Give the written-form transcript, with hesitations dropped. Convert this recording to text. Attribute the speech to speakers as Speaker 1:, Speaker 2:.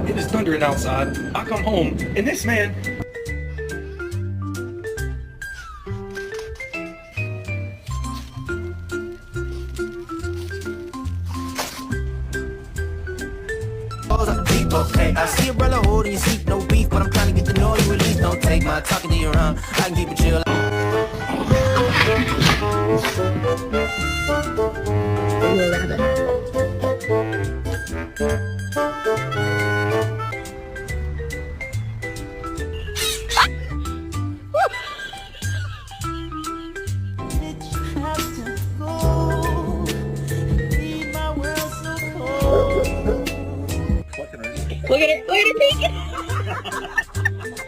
Speaker 1: It is thundering outside. I come home, and this man...
Speaker 2: Okay, I see a brother holding your seat, no beef, but I'm trying to get the noise released. Don't take my talking to your own. I can keep it chill.
Speaker 3: Look at it, peek.